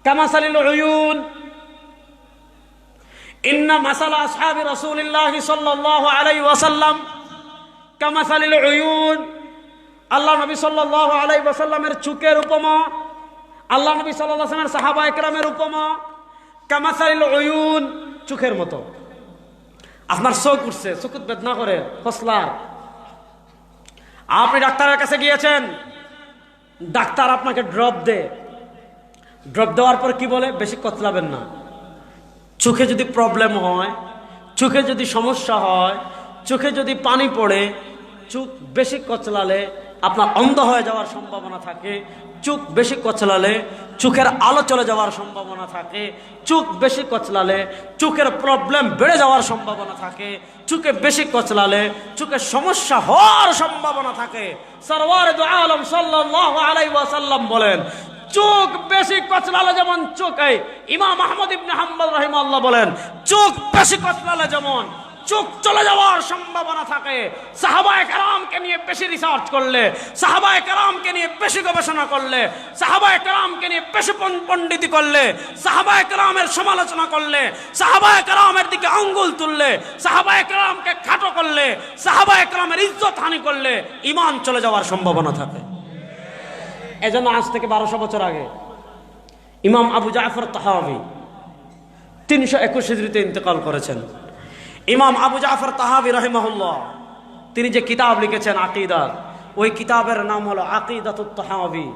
কামাসালিল উয়ুন, ইন্না মাসালা আসহাবি রাসূলিল্লাহি সাল্লাল্লাহু আলাইহি ওয়াসাল্লাম কামাসালিল উয়ুন। আল্লাহ নবী সাল্লাল্লাহু আলাইহি ওয়াসাল্লামের চোখের উপমা, আল্লাহ নবী সাল্লাল্লাহু আলাইহি ওয়াসাল্লামের সাহাবায়ে কেরামের উপমা কামাসালিল উয়ুন, চোখের মতো। আপনার চোখ উঠছে, চোখত বেদনা করে ফসলার, আপনি ডাক্তারের কাছে গিয়েছেন, ডাক্তার আপনাকে ড্রপ দেয়, ড্রপ দেওয়ার পর কি বলে, বেশি কতলাবেন না। চোখে যদি প্রবলেম হয়, চোখে যদি সমস্যা হয়, চোখে যদি পানি পড়ে, চোখ বেশি কচলালে আপনার অন্ধ হয়ে যাওয়ার সম্ভাবনা থাকে। চোখ বেশি কচলালে চোখের আলো চলে যাওয়ার সম্ভাবনা থাকে। চোখ বেশি কচলালে চোখের প্রবলেম বেড়ে যাওয়ার সম্ভাবনা থাকে। চোখে বেশি কচলালে চোখের সমস্যা হওয়ার সম্ভাবনা থাকে। সরওয়ার দু আলম সাল্লাল্লাহু আলাইহি ওয়াসাল্লাম বলেন, চোখ বেশি কচলালে যেমন চোখে, ইমাম আহমদ ইবনে হাম্বল রাহিমাহুল্লাহ বলেন, চোখ বেশি কচলালে যেমন চোখ চলে যাওয়ার সম্ভাবনা থাকে। সাহাবায়ে কেরামকে নিয়ে বেশি রিসার্চ করলে, সাহাবায়ে কেরামকে নিয়ে বেশি গবেষণা করলে, সাহাবায়ে কেরামকে নিয়ে বেশি পণ্ডিতি করলে, সাহাবায়ে কেরামের সমালোচনা করলে, সাহাবায়ে কেরামের দিকে আঙ্গুল তুললে, সাহাবায়ে কেরামকে খাটো করলে, সাহাবায়ে কেরামের ইজ্জত হানি করলে ঈমান চলে যাওয়ার সম্ভাবনা থাকে। এজন্য আজ থেকে 1200 বছর আগে ইমাম আবু জাফর তাহাবী 321 হিজরিতে ইন্তেকাল করেছেন। ইমাম আবু জাফর তাহাবী রাহিমাহুল্লাহ তিনি যে কিতাব লিখেছেন আকীদার, ওই কিতাবের নাম হলো আকীদাতুত তাহাবী।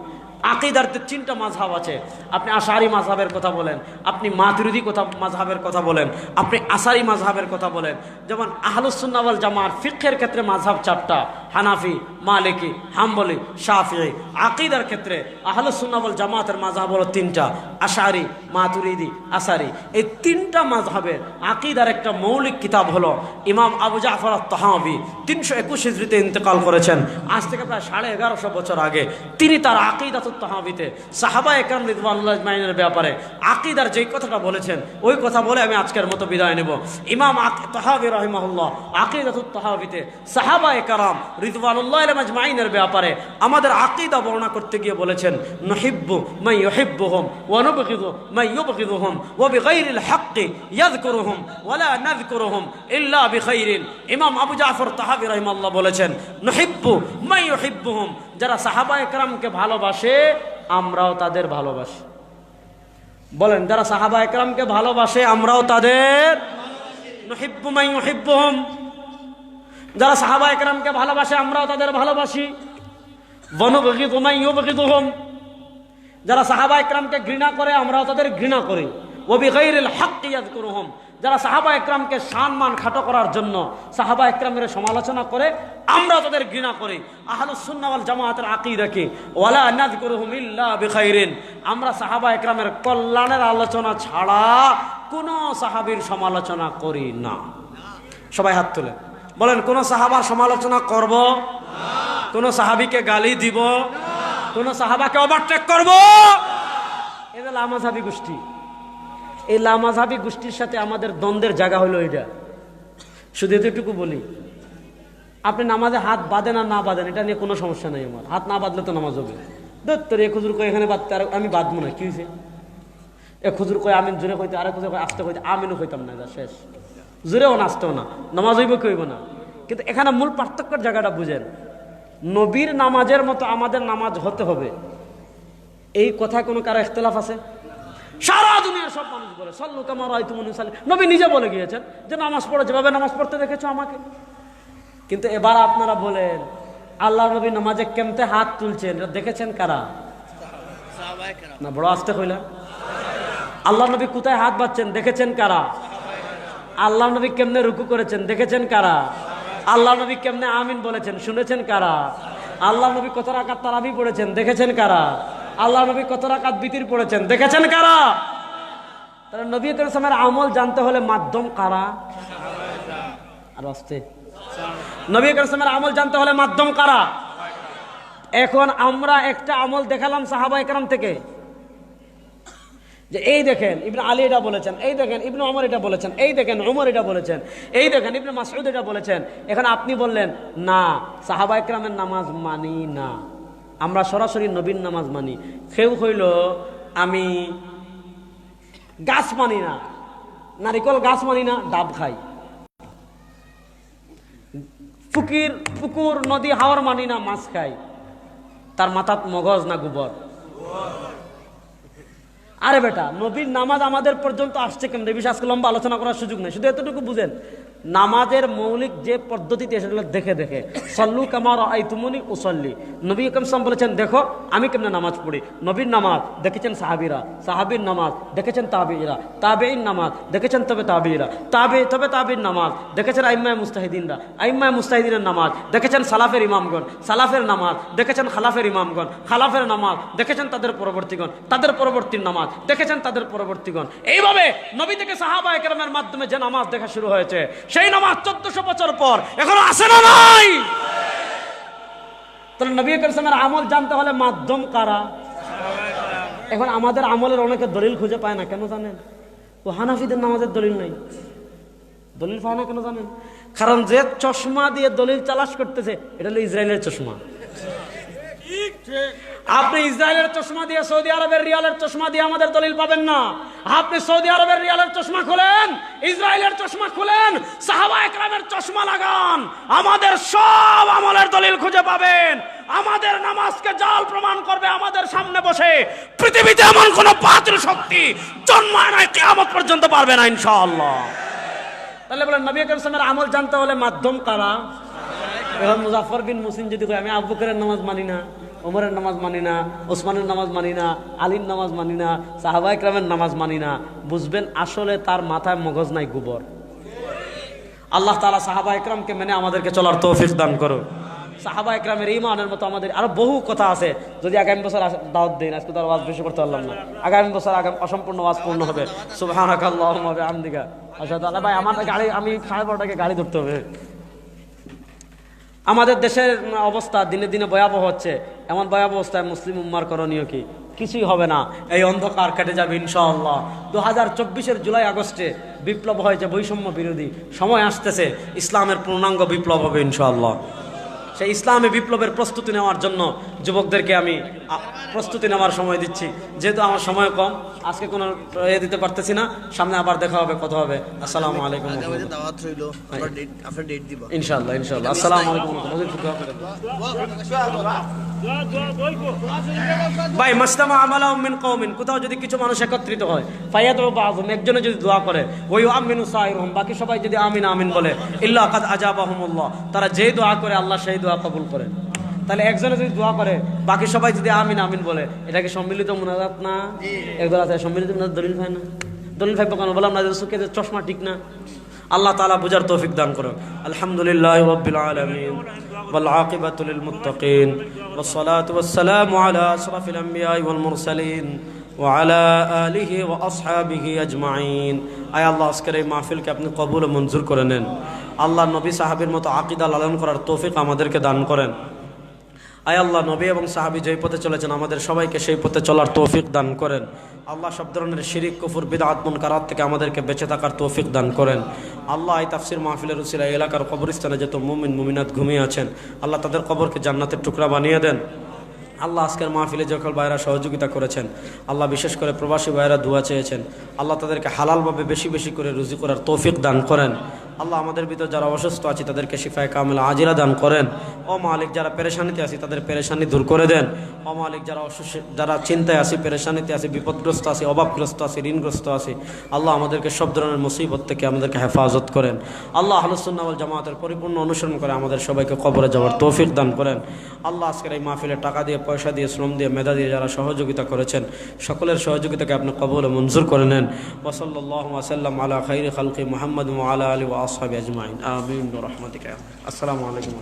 আকীদার 3টা মাযহাব আছে। আপনি আশারি মাযহাবের কথা বলেন, আপনি মাতুরিদি মাযহাবের কথা বলেন, আপনি আশারি মাযহাবের কথা বলেন। যেমন আহলুস সুন্নাহ ওয়াল জামাত ফিকহের ক্ষেত্রে মাযহাব 4টা, হানাফি, মালিকি, হাম্বলি, শাফিঈ। আকীদার ক্ষেত্রে আহলুস সুন্নাহ ওয়াল জামাতের মাযহাব হলো 3টা, আশারি, মাতুরিদি, আশারি। এই 3টা মাযহাবের আকীদার একটা মৌলিক কিতাব হলো ইমাম আবু জাফর আত-তাহাবী 321 হিজরিতে ইন্তেকাল করেছেন। আজ থেকে প্রায় 1150 বছর আগে তিনি তার আকীদাতুত তাহাবীতে সাহাবায়ে কেরাম রিদওয়ানুল্লাহি আজমাইনের ব্যাপারে আকীদার যেই কথাটা বলেছেন, ওই কথা বলে আমি আজকের মতো বিদায় নেব। ইমাম তাহাবী রাহিমাহুল্লাহ আকীদাতুত তাহাবীতে সাহাবায়ে কেরাম রিদওয়ানুল্লাহি আজমাইনের ব্যাপারে আমাদের আকীদা বর্ণনা করতে গিয়ে বলেছেন, নুহিব্বু মান ইউহিব্বুহুম ওয়া নুবগিযু মান ইউবগিযুহুম ওয়া বিগাইরিল হাক্কি ইয়াযকুরুহুম ওয়া লা নাযকুরুহুম ইল্লা বিখাইরিন। ইমাম আবু জাফর তাহাবী রাহিমাহুল্লাহ বলেছেন, নুহিব্বু মান ইউহিব্বুহুম, যারা সাহাবায়ে কেরামকে ভালোবাসে আমরাও তাদের ভালোবাসি। বলেন, যারা সাহাবায়ে কেরামকে ভালোবাসে আমরাও তাদের নুহিব্বু মান ইউহিব্বুহুম, যারা সাহাবায়ে কেরামকে ভালোবাসে আমরাও তাদের ভালোবাসি। ওয়া নুবগিযু মান ইউবগিযুহুম, যারা সাহাবায়ে কেরামকে ঘৃণা করে আমরাও তাদের ঘৃণা করি। ওয়া বিগাইরিল হাক্কি ইয়াযকুরুহুম, যারা সাহাবায়ে কেরামকে সম্মান খাটো করার জন্য সাহাবায়ে কেরামের সমালোচনা করে আমরাও তাদের ঘৃণা করি। আহলুস সুন্নাহ ওয়াল জামাতের আকীদা কি, ওয়ালা নাযকুরুহুম ইল্লা বিখাইরিন, আমরা সাহাবায়ে কেরামের কল্যাণের আলোচনা ছাড়া কোনো সাহাবীর সমালোচনা করি না। সবাই হাত তুলে বলেন, কোন সাহাবার সমালোচনা করব না, কোন সাহাবীকে গালি দিব না, কোন সাহাবাকে ওভারটেক করব। এটা লামাযহাবী গোষ্ঠী। এই লামাযহাবী গোষ্ঠীর সাথে আমাদের দ্বন্দ্বের জায়গা হলো এটা। শুধু এতটুকু বলি, আপনি নামাজে হাত বাঁধেন আর না বাঁধেন এটা নিয়ে কোনো সমস্যা নেই আমার। হাত না বাঁধলে তো নামাজ হবে। দত্তর এ খুজুর কই এখানে বাঁধতে, আর আমি বাঁধবো না, কি হয়েছে? এ খুজুর কই আমিন জোরে কইতে, আরেক খুজুর কই আসতে কইতে, আমিনও কইতাম না, এটা শেষ। জোরেও না আসতেও না, নামাজ হইব কি হইব না। কিন্তু এখানে মূল পার্থক্যের জায়গাটা বুঝেন। নবীর নামাজের মতো আমাদের নামাজ হতে হবে, এই কথায় কোনো কারো ইখতিলাফ আছে? সারা দুনিয়ার সব মানুষ বলে সাল্লু কামা রাআইতুমুনি উসাল্লি। নবী নিজে বলে গিয়েছেন যে নামাজ পড়ো যেভাবে নামাজ পড়তে দেখেছো আমাকে। কিন্তু এবার আপনারা বলেন, আল্লাহ নবী নামাজে কেমতে হাত তুলছেন এটা দেখেছেন কারা? না, বড় আস্তে কইলা। আল্লাহ নবী কোথায় হাত বাঁধছেন দেখেছেন কারা? আল্লাহ নবী কেমনে রুকু করেছেন দেখেছেন কারা? আল্লাহ নবী কেমনে আমিন বলেছেন শুনেছেন কারা? আল্লাহ নবী কত রাকাত তারাবি পড়েছেন দেখেছেন কারা? আল্লাহ নবী কত রাকাত বিতির পড়েছেন দেখেছেন কারা? তাহলে নবী করিম সাল্লাল্লাহু আলাইহি ওয়াসাল্লামের আমল জানতে হলে মাধ্যম কারা? আর আস্তে। নবী করিম সাল্লাল্লাহু আলাইহি ওয়াসাল্লামের আমল জানতে হলে মাধ্যম কারা? এখন আমরা একটা আমল দেখালাম সাহাবায়ে কেরাম থেকে, যে এই দেখেন ইবনে আলী এটা বলেছেন, এই দেখেন ইবনে ওমর এটা বলেছেন, এই দেখেন ওমর এটা বলেছেন, এই দেখেন ইবনে মাসউদ এটা বলেছেন। এখন আপনি বললেন না সাহাবায়ে কেরামের নামাজ মানি না, আমরা সরাসরি নবীর নামাজ মানি। কেউ হইল আমি গাছ মানি না, নারিকল গাছ মানি না, ডাব খাই। পুকুর নদী হাওর মানি না, মাছ খাই। তার মাথাত মগজ না গোবর? আরে বেটা, নবীর নামাজ আমাদের পর্যন্ত আসছে কেমন? এই বিষয়ে আজকে লম্বা আলোচনা করার সুযোগ নেই, শুধু এতটুকু বুঝেন, নামাজের মৌলিক যে পদ্ধতিতে সেগুলো দেখে দেখে সল্লু কামা রাআইতুমুনি উসাল্লি। নবী আকরাম সাল্লাল্লাহু আলাইহি ওয়াসাল্লাম বলেছেন, দেখো আমি কেমনে নামাজ পড়ি। নবীর নামাজ দেখেছেন সাহাবীরা, সাহাবীর নামাজ দেখেছেন তাবেঈরা, তাবেঈন নামাজ দেখেছেন তবে তাবেঈরা, তবে তাবেঈন নামাজ দেখেছেন আইম্মায়ে মুজতাহিদিনরা, আইম্মায়ে মুজতাহিদিনের নামাজ দেখেছেন সালাফের ইমামগণ, সালাফের নামাজ দেখেছেন খালাফের ইমামগণ, খালাফের নামাজ দেখেছেন তাদের পরবর্তীগণ, তাদের পরবর্তীর নামাজ দেখেছেন তাদের পরবর্তীগণ। এইভাবে নবী থেকে সাহাবায়ে কেরামের মাধ্যমে যে নামাজ দেখা শুরু হয়েছে, সেই নামাজ 1400 বছর পর এখনো আসে না নাই? তাহলে নবী কারিমের আমল জানতে হলে মাধ্যম কারা? এখন আমাদের আমলের অনেকে দলিল খুঁজে পায় না, কেন জানেন? ও হানাফিদের নামাজের দলিল নাই। দলিল পায় না কেন জানেন? কারণ যে চশমা দিয়ে দলিল তালাশ করতেছে এটা হলো ইসরায়েলের চশমা। আপনি ইসরায়েলের চশমা দিয়ে, সৌদি আরবের রিয়ালের চশমা দিয়ে আমাদের দলিল পাবেন না। আপনি সৌদি আরবের রিয়ালের চশমা খুলেন, ইসরায়েলের চশমা খুলেন, সাহাবায়ে কেরামের চশমা লাগান, আমাদের সব আমলের দলিল খুঁজে পাবেন। আমাদের নামাজকে জাল প্রমাণ করবে আমাদের সামনে বসে। পৃথিবীতে এমন কোন বাতিল শক্তি জন্মায় নাই, কিয়ামত পর্যন্ত পারবে না ইনশাআল্লাহ। তাহলে বলেন নবী আকরাম সাল্লাল্লাহু আলাইহি ওয়াসাল্লামের আমল জানতে হলে মাধ্যম কারা? এখন মুজাফফর বিন মুসিন যদি কয় আমি আবু বকরের নামাজ মানি না, ওমরের নামাজ মানি না, ওসমানের নামাজ মানি না, আলীর নামাজ মানি না, সাহাবায়ে কেরামের নামাজ মানি না, বুঝবেন আসলে তার মাথায় মগজ নাই, গোবর। আল্লাহ তাআলা সাহাবায়ে কেরামকে মেনে আমাদেরকে চলার তৌফিক দান করুন। সাহাবায়ে কেরামের ঈমানের মতো আমাদের আরো বহু কথা আছে। যদি আগামী বছর দাওয়াত দেন, আজকে তো ওয়াজ বেশি করতে পারলাম না, আগামী বছর অসম্পূর্ণ ওয়াজ পূর্ণ হবে। সুবহানাকাল্লাহুম্মা ওয়া বিহামদিকা আশহাদু আল্লা। ভাই আমার গাড়ি, আমি 12:30টাকে গাড়ি ধরতে হবে। আমাদের দেশের অবস্থা দিনে দিনে ভয়াবহ হচ্ছে। এমন ভয়াবহ অবস্থায় মুসলিম উম্মার করণীয় কি? কিছুই হবে না। এই অন্ধকার কেটে যাবে ইনশাআল্লাহ। 2024-এর জুলাই আগস্টে বিপ্লব হয়েছে, বৈষম্য বিরোধী। সময় আসতেছে ইসলামের পূর্ণাঙ্গ বিপ্লব হবে ইনশাআল্লাহ। সেই ইসলামী বিপ্লবের প্রস্তুতি নেওয়ার জন্য যুবকদেরকে আমি প্রস্তুতি নেওয়ার সময় দিচ্ছি। যেহেতু আমার সময় কম, আজকে কোনো দিতে পারতেছি না, সামনে আবার দেখা হবে, কথা হবে। আসসালামু আলাইকুম। ইনশাআল্লাহ ইনশাআল্লাহ। আসসালামু আলাইকুম। ভাই মাসলামা আমালাহুম মিন কওমিন, কোথাও যদি কিছু মানুষ একত্রিত হয়, ফায়াদু বাযুহুম, একজনে যদি দোয়া করে, ওয়া ইউআমিনু সাইরুহুম, বাকি সবাই যদি আমিন আমিন বলে, ইল্লা কাদ আজাবাহুমুল্লাহ, তারা যেই দোয়া করে আল্লাহ সেই দোয়া কবুল করেন। তাহলে একজনে যদি দোয়া করে, বাকি সবাই যদি আমিন আমিন বলে, এটা কি সম্মিলিত মুনাজাত না? একদল আছে সম্মিলিত মুনাজাত দলিল হয় না। দলিল ভাই কেন বললাম না? চোখে চশমা ঠিক না। আল্লাহ তাআলা বুঝার তৌফিক দান করুন। আলহামদুলিল্লাহি রাব্বিল আলামিন ওয়াল আকিবাতু লিল মুত্তাকিন ওয়াস সালাতু ওয়াস সালামু আলা আশরাফিল আমবিয়া ওয়াল মুরসালিন ওয়া আলা আলিহি ওয়া আসহাবিহি আজমাইন। আয় আল্লাহ, আজকের এই মাহফিলকে আপনি কবুল ও মঞ্জুর করে নেন। আল্লাহ নবী সাহাবীর মতো আকীদা লালন করার তৌফিক আমাদেরকে দান করেন। আয় আল্লাহ, নবী এবং সাহাবী যেই পথে চলেছেন আমাদের সবাইকে সেই পথে চলার তৌফিক দান করেন। আল্লাহ সব ধরনের শিরিক, কুফর, বিদআত, মুনকারাত থেকে আমাদেরকে বেঁচে থাকার তৌফিক দান করেন। আল্লাহ এই তাফসির মাহফিলের উসিলায় এলাকার কবরস্থানে যত মুমিন মুমিনাত ঘুমিয়ে আছেন, আল্লাহ তাদের কবরকে জান্নাতের টুকরা বানিয়ে দেন। আল্লাহ আজকের মাহফিলে যখন ভাইরা সহযোগিতা করেছেন, আল্লাহ বিশেষ করে প্রবাসী ভাইরা দোয়া চেয়েছেন, আল্লাহ তাদেরকে হালালভাবে বেশি বেশি করে রুজি করার তৌফিক দান করেন। আল্লাহ আমাদের ভিতর যারা অসুস্থ আছে তাদেরকে শিফায়ে কামিলা আজিলা দান করেন। ও মালিক, যারা পেরেশানিতে আছে তাদের পেরেশানি দূর করে দেন। ও মালিক, যারা অসুস্থ, যারা চিন্তায় আছে, পেরেশানিতে আছে, বিপদগ্রস্ত আছে, অভাবগ্রস্ত আছে, ঋণগ্রস্ত আছে, আল্লাহ আমাদেরকে সব ধরনের মুসিবত থেকে আমাদেরকে হেফাজত করেন। আল্লাহ আহলুস সুন্নাহ ওয়াল জামাতের পরিপূর্ণ অনুসরণ করে আমাদের সবাইকে কবরে যাওয়ার তৌফিক দান করেন। আল্লাহ আজকের এই মাহফিলে টাকা দিয়ে, পয়সা দিয়ে, শ্রম দিয়ে, মেধা দিয়ে যারা সহযোগিতা করেছেন, সকলের সহযোগিতাকে আপনি কবুল ও মঞ্জুর করে নেন। ওয়া সাল্লাল্লাহু ওয়া সাল্লাম আলা খাইরি খালকি মুহাম্মদ ওয়া আলা আলিহি ওয়া আসহাবিহি আজমাইন। আমিন বিরহমাতিকা। আসসালামু আলাইকুম।